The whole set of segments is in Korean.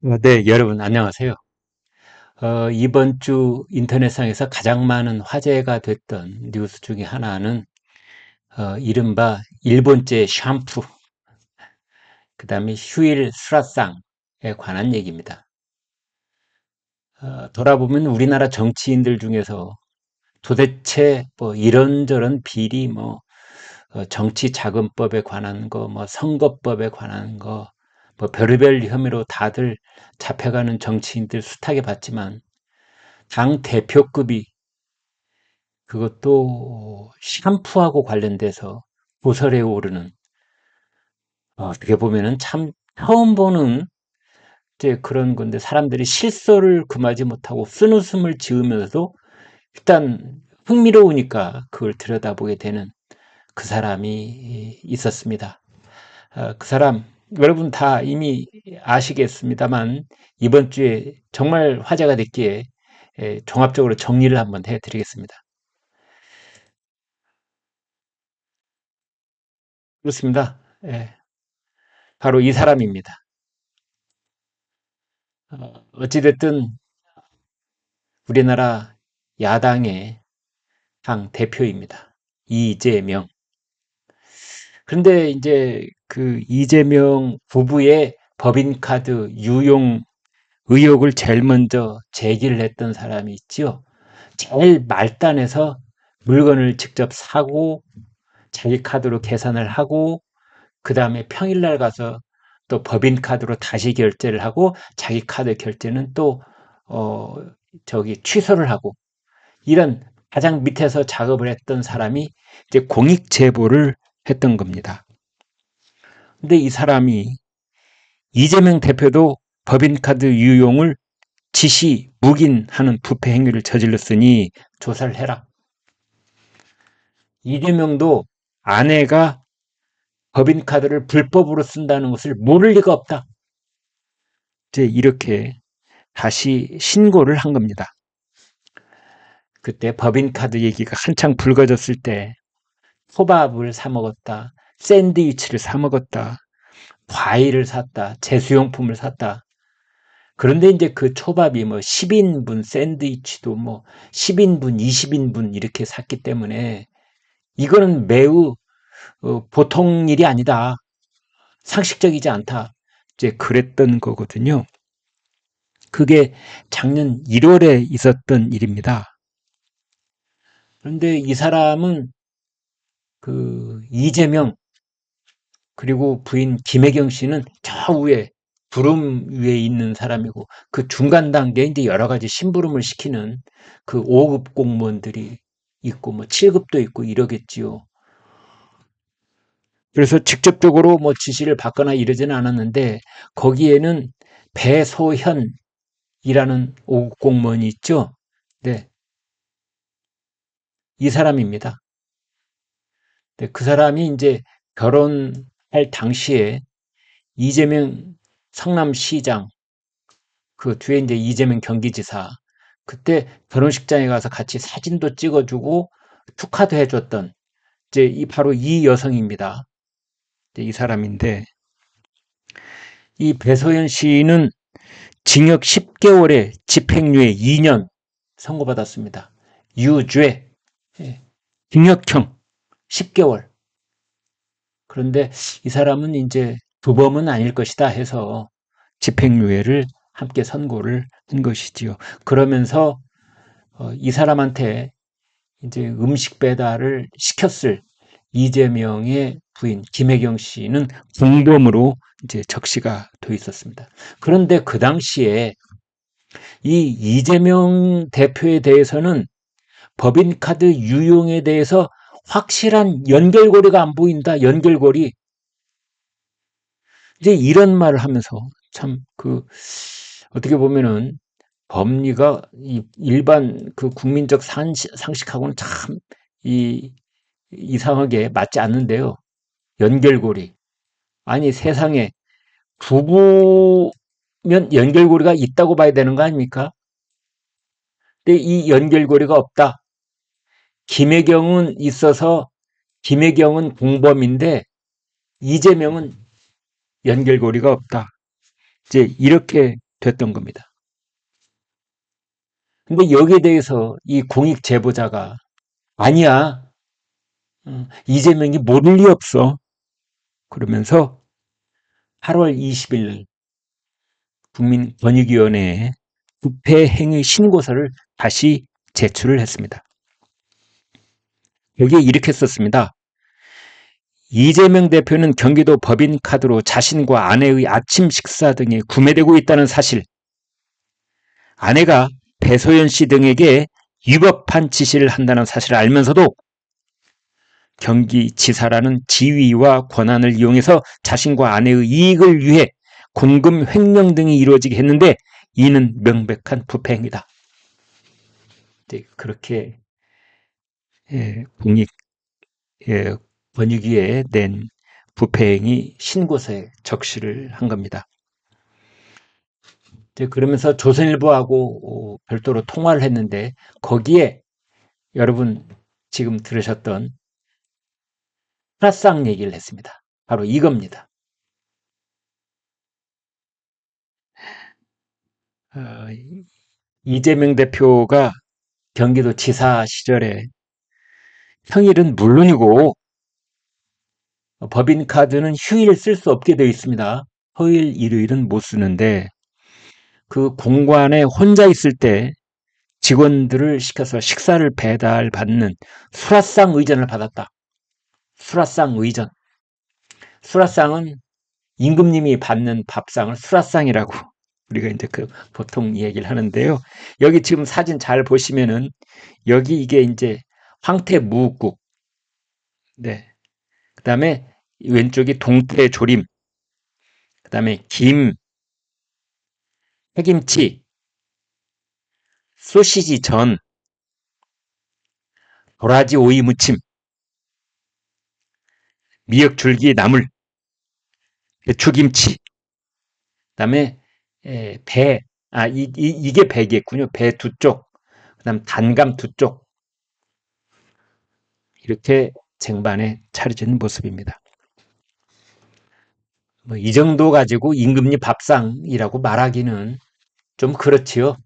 네, 여러분 안녕하세요. 이번 주 인터넷상에서 가장 많은 화제가 됐던 뉴스 중에 하나는 이른바 일본제 샴푸, 그 다음에 휴일 수라상에 관한 얘기입니다. 돌아보면 우리나라 정치인들 중에서 도대체 뭐 이런저런 비리, 정치자금법에 관한 거, 선거법에 관한 거, 별의별 혐의로 다들 잡혀가는 정치인들 숱하게 봤지만 당 대표급이 그것도 샴푸하고 관련돼서 고설에 오르는, 어떻게 보면은 참 처음 보는 이제 그런 건데, 사람들이 실소를 금하지 못하고 쓴웃음을 지으면서도 일단 흥미로우니까 그걸 들여다보게 되는 그 사람이 있었습니다. 그 사람 여러분 다 이미 아시겠습니다만, 이번 주에 정말 화제가 됐기에 종합적으로 정리를 한번 해드리겠습니다. 그렇습니다. 예, 바로 이 사람입니다. 어찌됐든 우리나라 야당의 당 대표입니다. 이재명. 그런데 이제 그 이재명 부부의 법인카드 유용 의혹을 제일 먼저 제기를 했던 사람이 있죠. 제일 말단에서 물건을 직접 사고 자기 카드로 계산을 하고 그 다음에 평일날 가서 또 법인카드로 다시 결제를 하고 자기 카드 결제는 또 어, 취소를 하고, 이런 가장 밑에서 작업을 했던 사람이 이제 공익 제보를 했던 겁니다. 근데 이 사람이 이재명 대표도 법인카드 유용을 지시 묵인하는 부패 행위를 저질렀으니 조사를 해라. 이재명도 아내가 법인카드를 불법으로 쓴다는 것을 모를 리가 없다. 이제 이렇게 다시 신고를 한 겁니다. 그때 법인카드 얘기가 한창 불거졌을 때 초밥을 사 먹었다, 샌드위치를 사 먹었다, 과일을 샀다, 제수용품을 샀다. 그런데 이제 그 초밥이 10인분, 샌드위치도 10인분, 20인분 이렇게 샀기 때문에 이거는 매우 보통 일이 아니다. 상식적이지 않다. 이제 그랬던 거거든요. 그게 작년 1월에 있었던 일입니다. 그런데 이 사람은 그 이재명 그리고 부인 김혜경 씨는 저 위에 부름 위에 있는 사람이고, 그 중간 단계에 이제 여러 가지 심부름을 시키는 그 5급 공무원들이 있고 7급도 있고 이러겠지요. 그래서 직접적으로 지시를 받거나 이러지는 않았는데, 거기에는 배소현이라는 5급 공무원이 있죠. 네, 이 사람입니다. 네, 그 사람이 이제 결혼할 당시에 이재명 성남시장, 그 뒤에 이제 이재명 경기지사, 그때 결혼식장에 가서 같이 사진도 찍어주고 축하도 해줬던 이제 바로 이 여성입니다. 이제 이 사람인데, 이 배소연 씨는 징역 10개월에 집행유예 2년 선고받았습니다. 유죄, 예, 징역형 10개월. 그런데 이 사람은 이제 도범은 아닐 것이다 해서 집행유예를 함께 선고를 한 것이지요. 그러면서 이 사람한테 이제 음식 배달을 시켰을 이재명의 부인 김혜경 씨는 공범으로 이제 적시가 돼 있었습니다. 그런데 그 당시에 이 이재명 대표에 대해서는 법인카드 유용에 대해서 확실한 연결고리가 안 보인다. 연결고리. 이제 이런 말을 하면서 참 어떻게 보면은 법리가 일반 그 국민적 상식하고는 참 이상하게 맞지 않는데요. 연결고리. 아니, 세상에 부부면 연결고리가 있다고 봐야 되는 거 아닙니까? 근데 이 연결고리가 없다. 김혜경은 있어서 김혜경은 공범인데 이재명은 연결고리가 없다. 이제 이렇게 됐던 겁니다. 근데 여기에 대해서 이 공익 제보자가 아니야, 이재명이 모를 리 없어. 그러면서 8월 20일 국민권익위원회에 부패 행위 신고서를 다시 제출을 했습니다. 여기에 이렇게 썼습니다. 이재명 대표는 경기도 법인카드로 자신과 아내의 아침 식사 등이 구매되고 있다는 사실, 아내가 배소연 씨 등에게 위법한 지시를 한다는 사실을 알면서도 경기지사라는 지위와 권한을 이용해서 자신과 아내의 이익을 위해 공금 횡령 등이 이루어지게 했는데 이는 명백한 부패 행위다. 그렇게 공익 권익위에 낸 부패행위 신고서에 적시를 한 겁니다. 그러면서 조선일보하고 별도로 통화를 했는데 거기에 여러분 지금 들으셨던 수라상 얘기를 했습니다. 바로 이겁니다. 이재명 대표가 경기도 지사 시절에 평일은 물론이고 법인카드는 휴일 쓸 수 없게 되어 있습니다. 토요일, 일요일은 못 쓰는데 그 공관에 혼자 있을 때 직원들을 시켜서 식사를 배달받는 수라상 의전을 받았다. 수라상 의전. 수라상은 임금님이 받는 밥상을 수라상이라고 우리가 이제 보통 얘기를 하는데요. 여기 지금 사진 잘 보시면은 여기 이게 이제 황태무국. 네. 그 다음에 왼쪽이 동태조림. 그 다음에 김, 해김치, 소시지 전, 도라지 오이 무침, 미역 줄기 나물, 배추김치, 그 다음에 배, 이게 배겠군요. 배 두 쪽, 그 다음 단감 두 쪽, 이렇게 쟁반에 차려진 모습입니다. 이 정도 가지고 임금님 밥상이라고 말하기는 좀 그렇지요.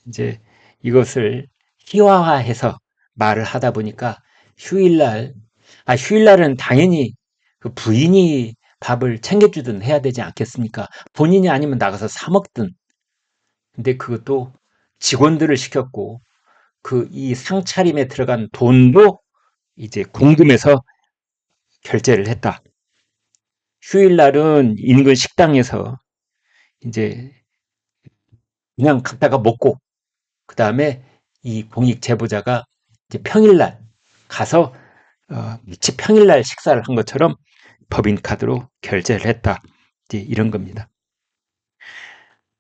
이제 이것을 희화화해서 말을 하다 보니까 휴일날은 당연히 그 부인이 밥을 챙겨주든 해야 되지 않겠습니까? 본인이 아니면 나가서 사 먹든. 근데 그것도 직원들을 시켰고 이 상차림에 들어간 돈도 이제 공금해서 결제를 했다. 휴일날은 인근 식당에서 이제 그냥 갔다가 먹고 그 다음에 이 공익 제보자가 이제 평일날 가서 마치 평일날 식사를 한 것처럼 법인카드로 결제를 했다. 이제 이런 겁니다.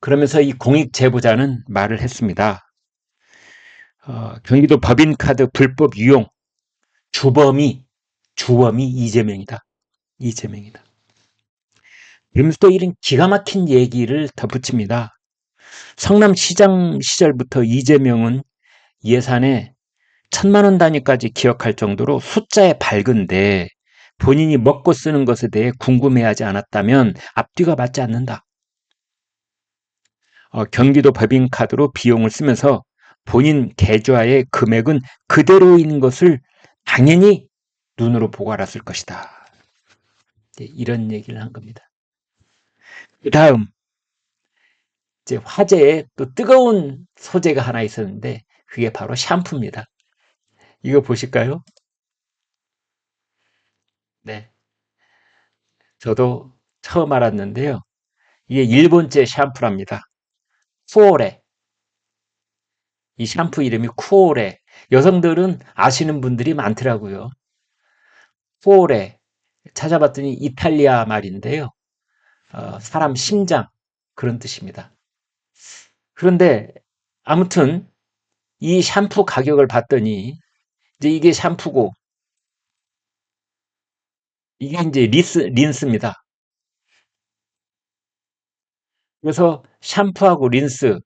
그러면서 이 공익 제보자는 말을 했습니다. 경기도 법인카드 불법 유용 주범이 이재명이다. 이재명이다. 그러면서 또 이런 기가 막힌 얘기를 덧붙입니다. 성남시장 시절부터 이재명은 예산에 1,000만 원 단위까지 기억할 정도로 숫자에 밝은데 본인이 먹고 쓰는 것에 대해 궁금해하지 않았다면 앞뒤가 맞지 않는다. 경기도 법인카드로 비용을 쓰면서 본인 계좌의 금액은 그대로인 것을 당연히 눈으로 보고 알았을 것이다. 이런 얘기를 한 겁니다. 그 다음 이제 화제에 또 뜨거운 소재가 하나 있었는데 그게 바로 샴푸입니다. 이거 보실까요? 네. 저도 처음 알았는데요. 이게 일본제 샴푸랍니다. 쿠오레. 이 샴푸 이름이 쿠오레. 여성들은 아시는 분들이 많더라고요. 쿠오레. 찾아봤더니 이탈리아 말인데요. 사람 심장 그런 뜻입니다. 그런데 아무튼 이 샴푸 가격을 봤더니 이제 이게 샴푸고 이게 이제 린스입니다. 그래서 샴푸하고 린스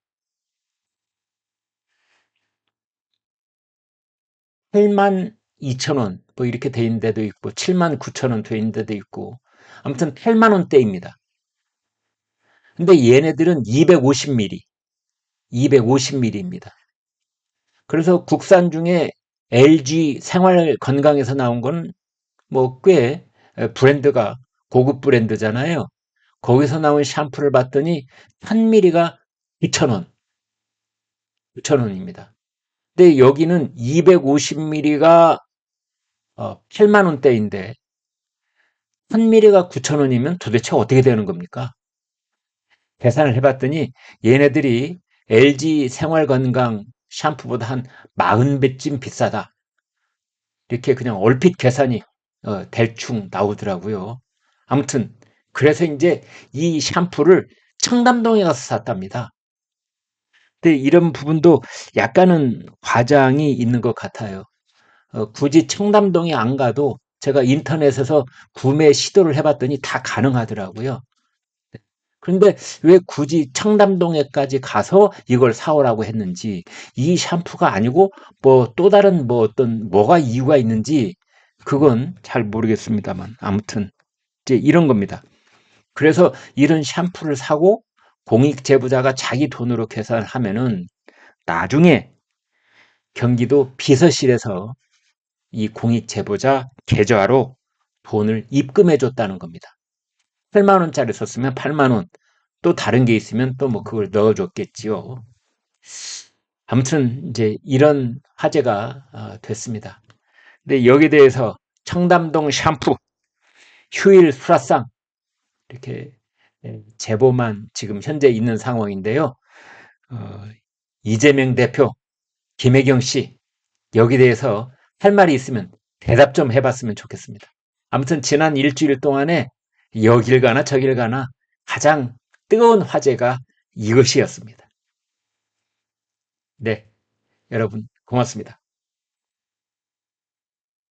82,000원 뭐 이렇게 돼 있는 데도 있고 79,000원 돼 있는 데도 있고 아무튼 8만 원대입니다. 근데 얘네들은 250ml, 250ml입니다. 그래서 국산 중에 LG 생활 건강에서 나온 건 뭐 꽤 브랜드가 고급 브랜드잖아요. 거기서 나온 샴푸를 봤더니 1000ml가 2,000원, 9,000원입니다. 근데 여기는 250ml가 8만 원대인데 1000ml가 9,000원이면 도대체 어떻게 되는 겁니까? 계산을 해봤더니 얘네들이 LG 생활건강 샴푸보다 한 40배쯤 비싸다. 이렇게 그냥 얼핏 계산이 대충 나오더라고요. 아무튼 그래서 이제 이 샴푸를 청담동에 가서 샀답니다. 근데 이런 부분도 약간은 과장이 있는 것 같아요. 굳이 청담동에 안 가도 제가 인터넷에서 구매 시도를 해봤더니 다 가능하더라고요. 그런데 왜 굳이 청담동에까지 가서 이걸 사오라고 했는지, 이 샴푸가 아니고 뭐 또 다른 뭐 어떤 뭐가 이유가 있는지 그건 잘 모르겠습니다만 아무튼 이제 이런 겁니다. 그래서 이런 샴푸를 사고 공익 제보자가 자기 돈으로 계산을 하면은 나중에 경기도 비서실에서 이 공익 제보자 계좌로 돈을 입금해 줬다는 겁니다. 8만 원짜리 썼으면 8만 원, 또 다른 게 있으면 또 뭐 그걸 넣어줬겠지요. 아무튼 이제 이런 화제가 됐습니다. 근데 여기에 대해서 청담동 샴푸 휴일 수라상 이렇게 제보만 지금 현재 있는 상황인데요. 어, 이재명 대표, 김혜경 씨 여기 대해서 할 말이 있으면 대답 좀 해봤으면 좋겠습니다. 아무튼 지난 일주일 동안에 여길 가나 저길 가나 가장 뜨거운 화제가 이것이었습니다. 네, 여러분 고맙습니다.